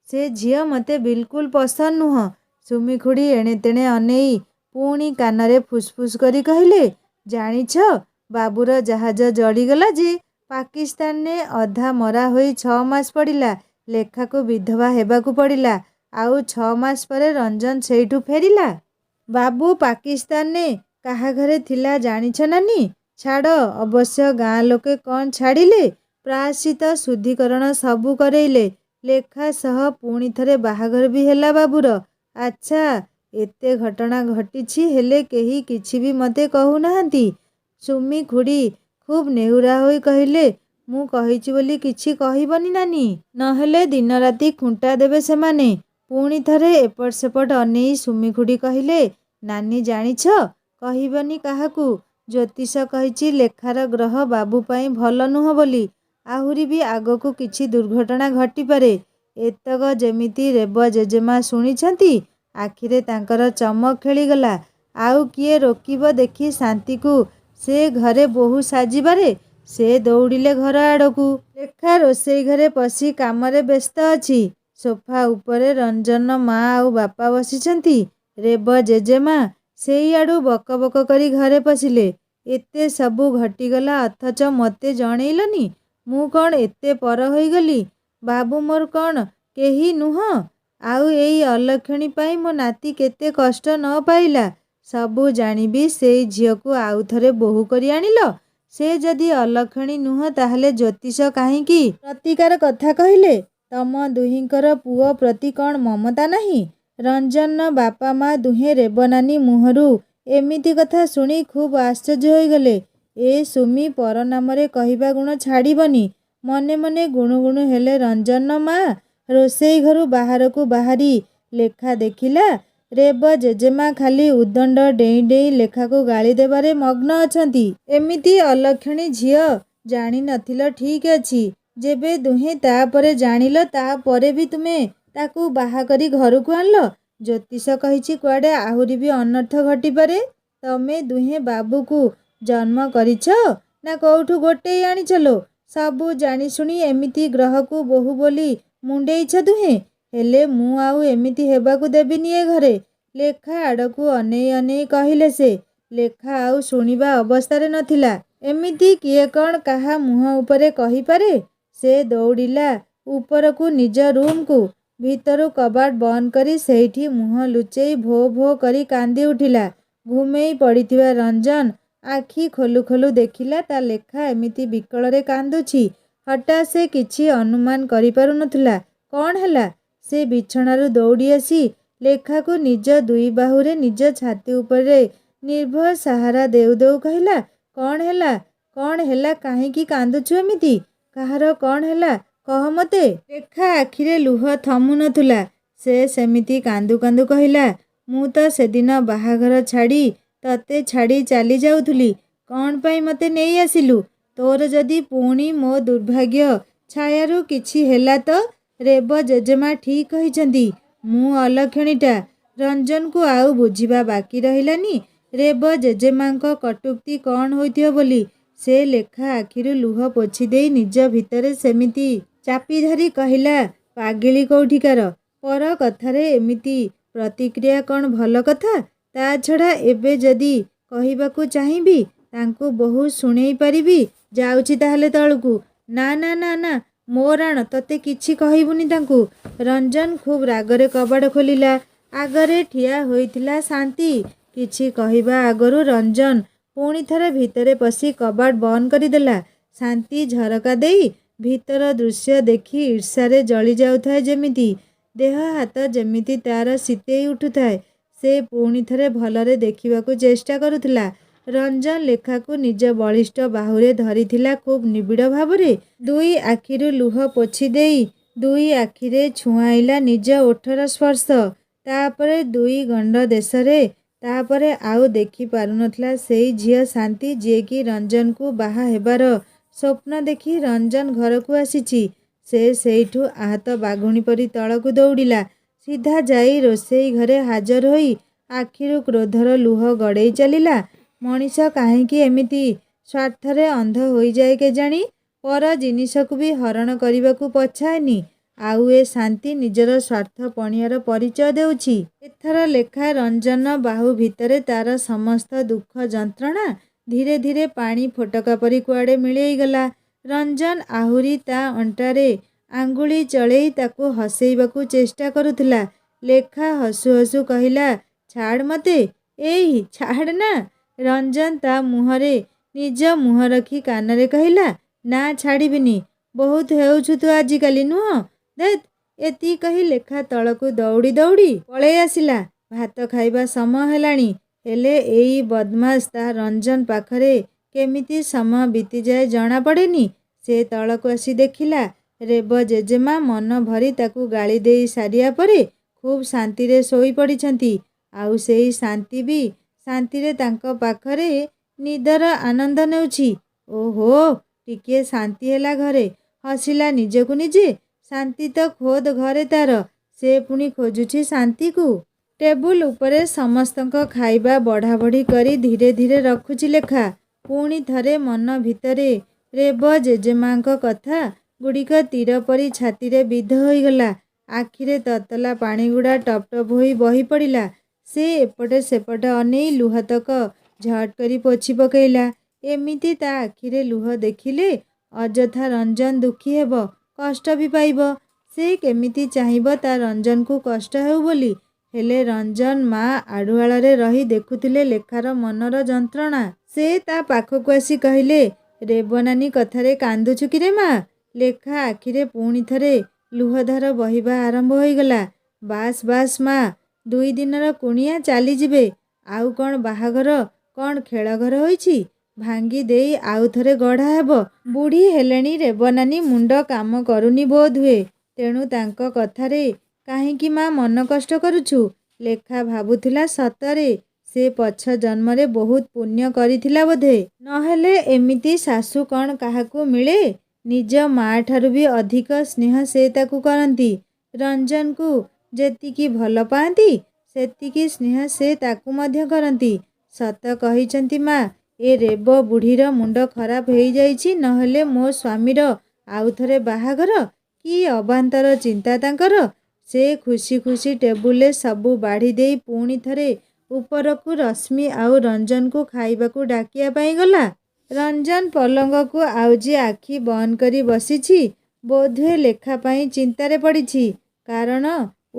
ସେ ଝିଅ ମତେ ବିଲକୁଲ ପସନ୍ଦ ନୁହଁ। ସୁମି ଖୁଡ଼ୀ ଏଣେ ତେଣେ ଅନେଇ ପୁଣି କାନରେ ଫୁସ୍ଫୁସ୍ କରି କହିଲେ, ଜାଣିଛ, ବାବୁର ଜାହାଜ ଜଡ଼ିଗଲା ଯେ ପାକିସ୍ତାନରେ ଅଧା ମରା ହୋଇ 6 ମାସ ପଡ଼ିଲା। ଲେଖାକୁ ବିଧବା ହେବାକୁ ପଡ଼ିଲା। ଆଉ 6 ମାସ ପରେ ରଞ୍ଜନ ସେଇଠୁ ଫେରିଲା। ବାବୁ ପାକିସ୍ତାନରେ କାହା ଘରେ ଥିଲା ଜାଣିଛ ନାନୀ? ଛାଡ଼, ଅବଶ୍ୟ ଗାଁ ଲୋକେ କ'ଣ ଛାଡ଼ିଲେ, ପ୍ରାୟଶ୍ଚିତ ଶୁଦ୍ଧିକରଣ ସବୁ କରେଇଲେ। ଲେଖା ସହ ପୁଣି ଥରେ ବାହାଘର ବି ହେଲା ବାବୁର। ଆଚ୍ଛା, ଏତେ ଘଟଣା ଘଟିଛି, ହେଲେ କେହି କିଛି ବି ମତେ କହୁନାହାନ୍ତି। ସୁମି ଖୁଡ଼ୀ ଖୁବ୍ ନେହୁରା ହୋଇ କହିଲେ, ମୁଁ କହିଛି ବୋଲି କିଛି କହିବନି ନାନୀ, ନହେଲେ ଦିନରାତି ଖୁଣ୍ଟା ଦେବେ ସେମାନେ। ପୁଣି ଥରେ ଏପଟ ସେପଟ ଅନେଇ ସୁମି ଖୁଡ଼ୀ କହିଲେ, ନାନୀ ଜାଣିଛ, କହିବନି କାହାକୁ। ଜ୍ୟୋତିଷ କହିଛି ଲେଖାର ଗ୍ରହ ବାବୁ ପାଇଁ ଭଲ ନୁହଁ ବୋଲି। ଆହୁରି ବି ଆଗକୁ କିଛି ଦୁର୍ଘଟଣା ଘଟିପାରେ। ଏତକ ଯେମିତି ରେବ ଜେଜେମା ଶୁଣିଛନ୍ତି, ଆଖିରେ ତାଙ୍କର ଚମକ ଖେଳିଗଲା। ଆଉ କିଏ ରୋକିବ ଦେଖି ଶାନ୍ତିକୁ ସେ ଘରେ ବୋହୂ ସାଜିବାରେ। ସେ ଦୌଡ଼ିଲେ ଘର ଆଡ଼କୁ। ଲେଖା ରୋଷେଇ ଘରେ ପଶି କାମରେ ବ୍ୟସ୍ତ ଅଛି। ସୋଫା ଉପରେ ରଞ୍ଜନ ମା ଆଉ ବାପା ବସିଛନ୍ତି। ରେବ ଜେଜେମା ସେଇଆଡ଼ୁ ବକ ବକ କରି ଘରେ ପଶିଲେ। ଏତେ ସବୁ ଘଟିଗଲା ଅଥଚ ମୋତେ ଜଣେଇଲନି? ମୁଁ କ'ଣ ଏତେ ପର ହୋଇଗଲି? ବାବୁ ମୋର କ'ଣ କେହି ନୁହଁ? ଆଉ ଏଇ ଅଲକ୍ଷଣୀ ପାଇଁ ମୋ ନାତି କେତେ କଷ୍ଟ ନ ପାଇଲା। ସବୁ ଜାଣିବି ସେଇ ଝିଅକୁ ଆଉ ଥରେ ବୋହୂ କରି ଆଣିଲ। ସେ ଯଦି ଅଲକ୍ଷଣୀ ନୁହଁ ତାହେଲେ ଜ୍ୟୋତିଷ କାହିଁକି ପ୍ରତିକାର କଥା କହିଲେ? ତମ ଦୁହିଁଙ୍କର ପୁଅ ପ୍ରତି କ'ଣ ମମତା ନାହିଁ? ରଞ୍ଜନ ବାପା ମା ଦୁହେଁ ରେବନାନୀ ମୁହଁରୁ ଏମିତି କଥା ଶୁଣି ଖୁବ୍ ଆଶ୍ଚର୍ଯ୍ୟ ହୋଇଗଲେ। ଏ ସୁମି ପର ନାମରେ କହିବା ଗୁଣ ଛାଡ଼ିବନି। ମନେ ମନେ ଗୁଣୁଗୁଣୁ ହେଲେ ରଞ୍ଜନ ମା। ରୋଷେଇ ଘରୁ ବାହାରକୁ ବାହାରି ଲେଖା ଦେଖିଲା ରେବ ଜେଜେମା ଖାଲି ଉଦଣ୍ଡ ଡେଇଁ ଡେଇଁ ଲେଖାକୁ ଗାଳି ଦେବାରେ ମଗ୍ନ ଅଛନ୍ତି। ଏମିତି ଅଲକ୍ଷଣୀ ଝିଅ ଜାଣିନଥିଲ ଠିକ୍ ଅଛି। ଯେବେ ଦୁହେଁ ତାପରେ ଜାଣିଲ ତାପରେ ବି ତୁମେ ତାକୁ ବାହା କରି ଘରକୁ ଆଣିଲ। ଜ୍ୟୋତିଷ କହିଛି କୁଆଡ଼େ ଆହୁରି ବି ଅନର୍ଥ ଘଟିପାରେ। ତମେ ଦୁହେଁ ବାବୁକୁ ଜନ୍ମ କରିଛ ନା କୋଉଠୁ ଗୋଟେଇ ଆଣିଛ ଲୋ? ସବୁ ଜାଣିଶୁଣି ଏମିତି ଗ୍ରହକୁ ବୋହୂ ବୋଲି ମୁଣ୍ଡେଇଛ ଦୁହେଁ। ହେଲେ ମୁଁ ଆଉ ଏମିତି ହେବାକୁ ଦେବିନି ଏ ଘରେ। ଲେଖା ଆଡ଼କୁ ଅନେଇ ଅନେଇ କହିଲେ ସେ। ଲେଖା ଆଉ ଶୁଣିବା ଅବସ୍ଥାରେ ନଥିଲା। ଏମିତି କିଏ କ'ଣ କାହା ମୁହଁ ଉପରେ କହିପାରେ? ସେ ଦୌଡ଼ିଲା ଉପରକୁ ନିଜ ରୁମ୍କୁ। ଭିତରୁ କବାଟ ବନ୍ଦ କରି ସେଇଠି ମୁହଁ ଲୁଚେଇ ଭୋ ଭୋ କରି କାନ୍ଦି ଉଠିଲା। ଘୁମେଇ ପଡ଼ିଥିବା ରଞ୍ଜନ ଆଖି ଖୋଲୁ ଖୋଲୁ ଦେଖିଲା ତା ଲେଖା ଏମିତି ବିକଳରେ କାନ୍ଦୁଛି। ହଠାତ୍ ସେ କିଛି ଅନୁମାନ କରିପାରୁ ନଥିଲା। କ'ଣ ହେଲା? ସେ ବିଛଣାରୁ ଦୌଡ଼ି ଆସି ଲେଖାକୁ ନିଜ ଦୁଇ ବାହୁରେ ନିଜ ଛାତି ଉପରେ ନିର୍ଭୟ ସାହାରା ଦେଉ ଦେଉ କହିଲା, କ'ଣ ହେଲା? କ'ଣ ହେଲା? କାହିଁକି କାନ୍ଦୁଛୁ ଏମିତି? କାହାର କ'ଣ ହେଲା କହ ମୋତେ। ଲେଖା ଆଖିରେ ଲୁହ ଥମୁ ନଥିଲା। ସେ ସେମିତି କାନ୍ଦୁ କାନ୍ଦୁ କହିଲା, ମୁଁ ତ ସେଦିନ ବାହାଘର ଛାଡ଼ି ତତେ ଛାଡ଼ି ଚାଲି ଯାଉଥିଲି। କ'ଣ ପାଇଁ ମୋତେ ନେଇ ଆସିଲୁ? ତୋର ଯଦି ପୁଣି ମୋ ଦୁର୍ଭାଗ୍ୟ ଛାୟାରୁ କିଛି ହେଲା ତ? ରେବ ଜେଜେମା ଠିକ୍ କହିଛନ୍ତି। ମୁଁ ଅଲକ୍ଷଣୀଟା। ରଞ୍ଜନକୁ ଆଉ ବୁଝିବା ବାକି ରହିଲାନି ରେବ ଜେଜେମାଙ୍କ କଟୁକ୍ତି କ'ଣ ହୋଇଥିବ ବୋଲି। ସେ ଲେଖା ଆଖିରୁ ଲୁହ ପୋଛି ଦେଇ ନିଜ ଭିତରେ ସେମିତି ଚାପି ଧରି କହିଲା, ପାଗିଳି କୋଉଠିକାର। ପର କଥାରେ ଏମିତି ପ୍ରତିକ୍ରିୟା କ'ଣ ଭଲ କଥା? ତା ଛଡ଼ା ଏବେ ଯଦି କହିବାକୁ ଚାହିଁବି ତାଙ୍କୁ ବହୁ ଶୁଣେଇ ପାରିବି। ଯାଉଛି ତାହେଲେ ତଳକୁ। ନା ନା ନା ନା ମୋ ରାଣ ତତେ କିଛି କହିବୁନି ତାଙ୍କୁ। ରଞ୍ଜନ ଖୁବ୍ ରାଗରେ କବାଟ ଖୋଲିଲା। ଆଗରେ ଠିଆ ହୋଇଥିଲା ଶାନ୍ତି। କିଛି କହିବା ଆଗରୁ ରଞ୍ଜନ ପୁଣି ଥରେ ଭିତରେ ପଶି କବାଟ ବନ୍ଦ କରିଦେଲା। ଶାନ୍ତି ଝରକା ଦେଇ ଭିତର ଦୃଶ୍ୟ ଦେଖି ଈର୍ଷାରେ ଜଳି ଯାଉଥାଏ ଯେମିତି। ଦେହ ହାତ ଯେମିତି ତାର ଶୀତେଇ ଉଠୁଥାଏ। ସେ ପୁଣି ଥରେ ଭଲରେ ଦେଖିବାକୁ ଚେଷ୍ଟା କରୁଥିଲା। ରଞ୍ଜନ ଲେଖାକୁ ନିଜ ବଳିଷ୍ଠ ବାହୁରେ ଧରିଥିଲା ଖୁବ୍ ନିବିଡ଼ ଭାବରେ। ଦୁଇ ଆଖିରୁ ଲୁହ ପୋଛି ଦେଇ ଦୁଇ ଆଖିରେ ଛୁଆଁଇଲା ନିଜ ଓଠର ସ୍ପର୍ଶ। ତାପରେ ଦୁଇ ଗଣ୍ଡ ଦେଶରେ। ତାପରେ ଆଉ ଦେଖି ପାରୁନଥିଲା ସେଇ ଝିଅ ଶାନ୍ତି ଯିଏକି ରଞ୍ଜନକୁ ବାହା ହେବାର ସ୍ୱପ୍ନ ଦେଖି ରଞ୍ଜନ ଘରକୁ ଆସିଛି। ସେ ସେଇଠୁ ଆହତ ବାଘୁଣୀ ପରି ତଳକୁ ଦୌଡ଼ିଲା। ସିଧା ଯାଇ ରୋଷେଇ ଘରେ ହାଜର ହୋଇ ଆଖିରୁ କ୍ରୋଧର ଲୁହ ଗଡ଼େଇ ଚାଲିଲା। ମଣିଷ କାହିଁକି ଏମିତି ସ୍ୱାର୍ଥରେ ଅନ୍ଧ ହୋଇଯାଏ କେଜାଣି? ପର ଜିନିଷକୁ ବି ହରଣ କରିବାକୁ ପଛାଏନି। ଆଉ ଏ ଶାନ୍ତି ନିଜର ସ୍ୱାର୍ଥପଣିଆର ପରିଚୟ ଦେଉଛି। ଏଥର ଲେଖା ରଞ୍ଜନ ବାହୁ ଭିତରେ ତାର ସମସ୍ତ ଦୁଃଖ ଯନ୍ତ୍ରଣା ଧୀରେ ଧୀରେ ପାଣି ଫୋଟକା ପରି କୁଆଡ଼େ ମିଳେଇଗଲା। ରଞ୍ଜନ ଆହୁରି ତା ଅଣ୍ଟାରେ ଆଙ୍ଗୁଳି ଚଳେଇ ତାକୁ ହସେଇବାକୁ ଚେଷ୍ଟା କରୁଥିଲା। ଲେଖା ହସୁ ହସୁ କହିଲା, ଛାଡ଼ ମୋତେ। ଏଇ ଛାଡ଼ ନା। ରଞ୍ଜନ ତା ମୁହଁରେ ନିଜ ମୁହଁ ରଖି କାନରେ କହିଲା, ନା ଛାଡ଼ିବିନି। ବହୁତ ହେଉଛୁ ତୁ ଆଜିକାଲି ନୁହଁ? ଧେତ୍। ଏତିକି କହି ଲେଖା ତଳକୁ ଦୌଡ଼ି ଦୌଡ଼ି ପଳେଇ ଆସିଲା। ଭାତ ଖାଇବା ସମୟ ହେଲାଣି। ହେଲେ ଏଇ ବଦମାସ ତା ରଞ୍ଜନ ପାଖରେ କେମିତି ସମୟ ବିତିଯାଏ ଜଣାପଡ଼େନି। ସେ ତଳକୁ ଆସି ଦେଖିଲା ରେବ ଜେଜେମା ମନ ଭରି ତାକୁ ଗାଳି ଦେଇ ସାରିବା ପରେ ଖୁବ୍ ଶାନ୍ତିରେ ଶୋଇ ପଡ଼ିଛନ୍ତି। ଆଉ ସେଇ ଶାନ୍ତି ବି ଶାନ୍ତିରେ ତାଙ୍କ ପାଖରେ ନିଦର ଆନନ୍ଦ ନେଉଛି। ଓହୋ, ଟିକିଏ ଶାନ୍ତି ହେଲା ଘରେ। ହସିଲା ନିଜକୁ ନିଜେ। ଶାନ୍ତି ତ ଖୋଦ୍ ଘରେ ତାର। ସେ ପୁଣି ଖୋଜୁଛି ଶାନ୍ତିକୁ। ଟେବୁଲ ଉପରେ ସମସ୍ତଙ୍କ ଖାଇବା ବଢ଼ାବଢ଼ି କରି ଧୀରେ ଧୀରେ ରଖୁଛି ଲେଖା। ପୁଣି ଥରେ ମନ ଭିତରେ ରେବ ଜେଜେମାଙ୍କ କଥା ଗୁଡ଼ିକ ତୀର ପରି ଛାତିରେ ବିଧ ହୋଇଗଲା। ଆଖିରେ ତତଲା ପାଣିଗୁଡ଼ା ଟପ୍ ଟପ୍ ହୋଇ ବହି ପଡ଼ିଲା। ସେ ଏପଟେ ସେପଟେ ଅନେଇ ଲୁହତକ ଝଟ୍ କରି ପୋଛି ପକେଇଲା। ଏମିତି ତା ଆଖିରେ ଲୁହ ଦେଖିଲେ ଅଯଥା ରଞ୍ଜନ ଦୁଃଖୀ ହେବ, କଷ୍ଟ ବି ପାଇବ। ସେ କେମିତି ଚାହିଁବ ତା ରଞ୍ଜନକୁ କଷ୍ଟ ହେଉ ବୋଲି। ହେଲେ ରଞ୍ଜନ ମା ଆଢ଼ୁଆଳରେ ରହି ଦେଖୁଥିଲେ ଲେଖାର ମନର ଯନ୍ତ୍ରଣା। ସେ ତା ପାଖକୁ ଆସି କହିଲେ, ରେବ ନାନୀ କଥାରେ କାନ୍ଦୁଛୁ କିରେ ମା? ଲେଖା ଆଖିରେ ପୁଣି ଥରେ ଲୁହଧାର ବହିବା ଆରମ୍ଭ ହୋଇଗଲା। ବାସ୍ ବାସ୍ ମା, 2 ଦିନର କୁଣିଆ ଚାଲିଯିବେ। ଆଉ କ'ଣ ବାହାଘର କ'ଣ ଖେଳଘର ହୋଇଛି? ଭାଙ୍ଗି ଦେଇ ଆଉ ଥରେ ଗଢ଼ା ହେବ। ବୁଢ଼ୀ ହେଲେଣି ରେବନାନୀ, ମୁଣ୍ଡ କାମ କରୁନି ବୋଧହୁଏ। ତେଣୁ ତାଙ୍କ କଥାରେ କାହିଁକି ମା ମନ କଷ୍ଟ କରୁଛୁ? ଲେଖା ଭାବୁଥିଲା ସତରେ ସେ ପଛ ଜନ୍ମରେ ବହୁତ ପୁଣ୍ୟ କରିଥିଲା ବୋଧେ। ନହେଲେ ଏମିତି ଶାଶୁ କ'ଣ କାହାକୁ ମିଳେ? ନିଜ ମା'ଠାରୁ ବି ଅଧିକ ସ୍ନେହ ସେ ତାକୁ କରନ୍ତି। ରଞ୍ଜନକୁ ଯେତିକି ଭଲ ପାଆନ୍ତି ସେତିକି ସ୍ନେହ ସେ ତାକୁ ମଧ୍ୟ କରନ୍ତି। ସତ କହିଛନ୍ତି ମା, ଏ ରେବ ବୁଢ଼ୀର ମୁଣ୍ଡ ଖରାପ ହେଇଯାଇଛି। ନହେଲେ ମୋ ସ୍ୱାମୀର ଆଉ ଥରେ ବାହାଘର। କି ଅବାନ୍ତର ଚିନ୍ତା ତାଙ୍କର। ସେ ଖୁସି ଖୁସି ଟେବୁଲରେ ସବୁ ବାଢ଼ି ଦେଇ ପୁଣି ଥରେ ଉପରକୁ ରଶ୍ମି ଆଉ ରଞ୍ଜନକୁ ଖାଇବାକୁ ଡାକିବା ପାଇଁ ଗଲା। ରଞ୍ଜନ ପଲଙ୍କକୁ ଆଉଜି ଆଖି ବନ୍ଦ କରି ବସିଛି। ବୋଧହୁଏ ଲେଖା ପାଇଁ ଚିନ୍ତାରେ ପଡ଼ିଛି। କାରଣ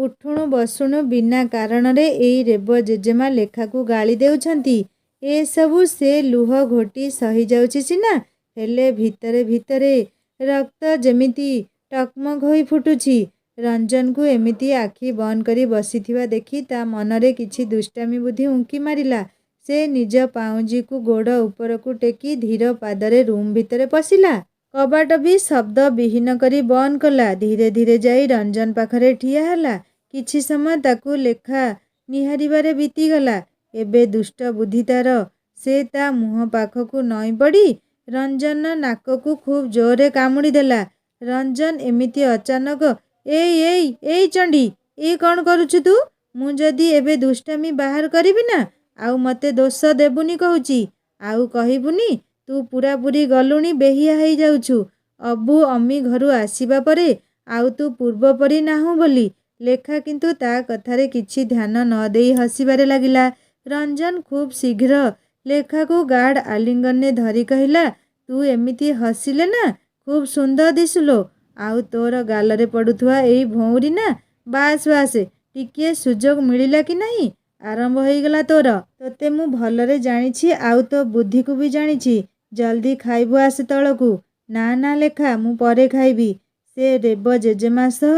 ଉଠୁଣୁ ବସୁଣୁ ବିନା କାରଣରେ ଏଇ ରେବ ଜେଜେମା ଲେଖାକୁ ଗାଳି ଦେଉଛନ୍ତି। ଏସବୁ ସେ ଲୁହ ଘୋଟି ସହିଯାଉଛି ସିନା, ହେଲେ ଭିତରେ ଭିତରେ ରକ୍ତ ଯେମିତି ଟକମକ ହୋଇ ଫୁଟୁଛି। ରଞ୍ଜନକୁ ଏମିତି ଆଖି ବନ୍ଦ କରି ବସିଥିବା ଦେଖି ତା ମନରେ କିଛି ଦୁଷ୍ଟାମି ବୁଦ୍ଧି ଉଙ୍କି ମାରିଲା। ସେ ନିଜ ପାଉଁଜିକୁ ଗୋଡ଼ ଉପରକୁ ଟେକି ଧୀର ପାଦରେ ରୁମ୍ ଭିତରେ ପଶିଲା। କବାଟ ବି ଶବ୍ଦ ବିହୀନ କରି ବନ୍ଦ କଲା। ଧୀରେ ଧୀରେ ଯାଇ ରଞ୍ଜନ ପାଖରେ ଠିଆ ହେଲା। କିଛି ସମୟ ତାକୁ ଲେଖା ନିହାରିବାରେ ବିତିଗଲା। ଏବେ ଦୁଷ୍ଟ ବୁଦ୍ଧି ତାର। ସେ ତା ମୁହଁ ପାଖକୁ ନଇଁ ପଡ଼ି ରଞ୍ଜନ ନାକକୁ ଖୁବ୍ ଜୋରରେ କାମୁଡ଼ି ଦେଲା। ରଞ୍ଜନ ଏମିତି ଅଚାନକ, ଏଇ ଚଣ୍ଡୀ, ଏ କ'ଣ କରୁଛୁ ତୁ? ମୁଁ ଯଦି ଏବେ ଦୁଷ୍ଟାମି ବାହାର କରିବି ନା, ଆଉ ମତେ ଦୋଷ ଦେବୁନି କହୁଛି। ଆଉ କହିବୁନି ତୁ ପୁରାପୁରି ଗଲୁଣି ବେହିଆ ହେଇଯାଉଛୁ। ଅବୁ ଅମି ଘରୁ ଆସିବା ପରେ ଆଉ ତୁ ପୂର୍ବ ପରି ନାହୁଁ ବୋଲି। ଲେଖା କିନ୍ତୁ ତା କଥାରେ କିଛି ଧ୍ୟାନ ନ ଦେଇ ହସିବାରେ ଲାଗିଲା। ରଞ୍ଜନ ଖୁବ୍ ଶୀଘ୍ର ଲେଖାକୁ ଗାଢ଼ ଆଲିଙ୍ଗନରେ ଧରି କହିଲା, ତୁ ଏମିତି ହସିଲେ ନା ଖୁବ୍ ସୁନ୍ଦର ଦିଶୁଲୋ। ଆଉ ତୋର ଗାଲରେ ପଡ଼ୁଥିବା ଏଇ ଭଉଁରୀ ନା, ବାସ୍ ବାସ୍, ଟିକିଏ ସୁଯୋଗ ମିଳିଲା କି ନାହିଁ ଆରମ୍ଭ ହେଇଗଲା ତୋର। ତୋତେ ମୁଁ ଭଲରେ ଜାଣିଛି, ଆଉ ତୋ ବୁଦ୍ଧିକୁ ବି ଜାଣିଛି। ଜଲ୍ଦି ଖାଇବୁ, ଆସେ ତଳକୁ। ନା ନା ଲେଖା, ମୁଁ ପରେ ଖାଇବି। ସେ ରେବ ଜେଜେମା ସହ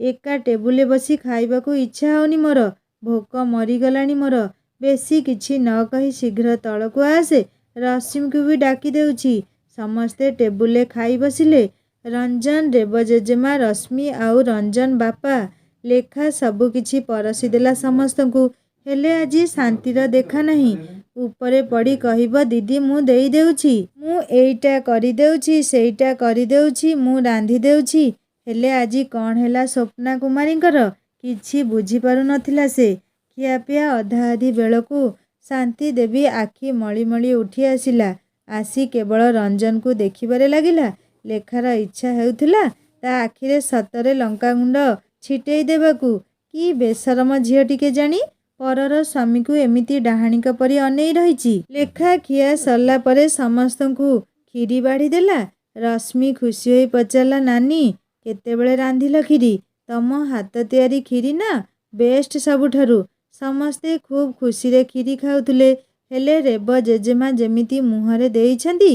ଏକା ଟେବୁଲରେ ବସି ଖାଇବାକୁ ଇଚ୍ଛା ହଉନି ମୋର। ଭୋକ ମରିଗଲାଣି ମୋର। ବେଶୀ କିଛି ନ କହି ଶୀଘ୍ର ତଳକୁ ଆସେ। ରଶ୍ମିକୁ ବି ଡାକି ଦେଉଛି। ସମସ୍ତେ ଟେବୁଲରେ ଖାଇ ବସିଲେ। ରଞ୍ଜନ, ରେବ ଜେଜେମା, ରଶ୍ମି ଆଉ ରଞ୍ଜନ ବାପା। ଲେଖା ସବୁ କିଛି ପରସି ଦେଲା ସମସ୍ତଙ୍କୁ। ହେଲେ ଆଜି ଶାନ୍ତିର ଦେଖା ନାହିଁ। ଉପରେ ପଡ଼ି କହିବ, ଦିଦି ମୁଁ ଦେଇ ଦେଉଛି, ମୁଁ ଏଇଟା କରିଦେଉଛି, ସେଇଟା କରିଦେଉଛି, ମୁଁ ରାନ୍ଧି ଦେଉଛି। ହେଲେ ଆଜି କ'ଣ ହେଲା ସ୍ୱପ୍ନା କୁମାରୀଙ୍କର? କିଛି ବୁଝିପାରୁ ନଥିଲା ସେ। ଖିଆପିଆ ଅଧାଅଧି ବେଳକୁ ଶାନ୍ତି ଦେବୀ ଆଖି ମଳି ମଳି ଉଠି ଆସିଲା। ଆସି କେବଳ ରଞ୍ଜନକୁ ଦେଖିବାରେ ଲାଗିଲା। ଲେଖାର ଇଚ୍ଛା ହେଉଥିଲା ତା ଆଖିରେ ସତରେ ଲଙ୍କାଗୁଣ୍ଡ ଛିଟେଇ ଦେବାକୁ। କି ବେଶରମ ଝିଅଟି କେଜାଣି, ପରର ସ୍ୱାମୀକୁ ଏମିତି ଡାହାଣିକ ପରି ଅନେଇ ରହିଛି। ଲେଖା ଖିଆ ସରିଲା ପରେ ସମସ୍ତଙ୍କୁ କ୍ଷୀରି ବାଢ଼ି ଦେଲା। ରଶ୍ମି ଖୁସି ହୋଇ ପଚାରିଲା, ନାନୀ କେତେବେଳେ ରାନ୍ଧିଲ କ୍ଷୀରି? ତମ ହାତ ତିଆରି କ୍ଷୀରି ନା ବେଷ୍ଟ ସବୁଠାରୁ। ସମସ୍ତେ ଖୁବ୍ ଖୁସିରେ କ୍ଷୀରି ଖାଉଥିଲେ। ହେଲେ ରେବ ଜେଜେମା ଯେମିତି ମୁହଁରେ ଦେଇଛନ୍ତି,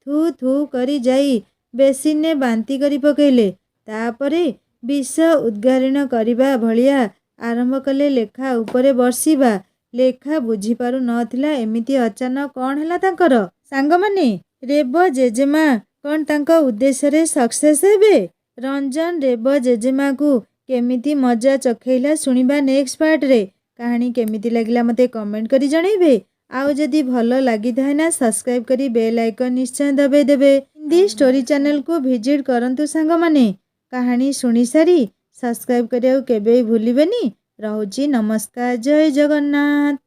ଥୁ ଥୁ କରି ଯାଇ ବେସିନରେ ବାନ୍ତି କରି ପକେଇଲେ। ତାପରେ ବିଷ ଉଦ୍ଗାରିଣ କରିବା ଭଳିଆ ଆରମ୍ଭ କଲେ ଲେଖା ଉପରେ ବର୍ଷିବା। ଲେଖା ବୁଝିପାରୁ ନଥିଲା ଏମିତି ଅଚାନକ କ'ଣ ହେଲା ତାଙ୍କର। ସାଙ୍ଗମାନେ, ରେବ ଜେଜେମା କ'ଣ ତାଙ୍କ ଉଦ୍ଦେଶ୍ୟରେ ସକ୍ସେସ୍ ହେବେ? ରଞ୍ଜନ ରେବ ଜେଜେମାକୁ କେମିତି ମଜା ଚଖେଇଲା ଶୁଣିବା ନେକ୍ସଟ ପାର୍ଟରେ। କାହାଣୀ କେମିତି ଲାଗିଲା ମୋତେ କମେଣ୍ଟ କରି ଜଣାଇବେ। ଆଉ ଯଦି ଭଲ ଲାଗିଥାଏ ନା, ସବସ୍କ୍ରାଇବ୍ କରି ବେଲ୍ ଆଇକନ୍ ନିଶ୍ଚୟ ଦବାଇ ଦେବେ। ଦି ଷ୍ଟୋରୀ ଚ୍ୟାନେଲକୁ ଭିଜିଟ୍ କରନ୍ତୁ ସାଙ୍ଗମାନେ। କାହାଣୀ ଶୁଣି ସାରି ସବସ୍କ୍ରାଇବ୍ କରିବାକୁ କେବେ ଭୁଲିବେନି। ରହୁଛି ନମସ୍କାର, ଜୟ ଜଗନ୍ନାଥ।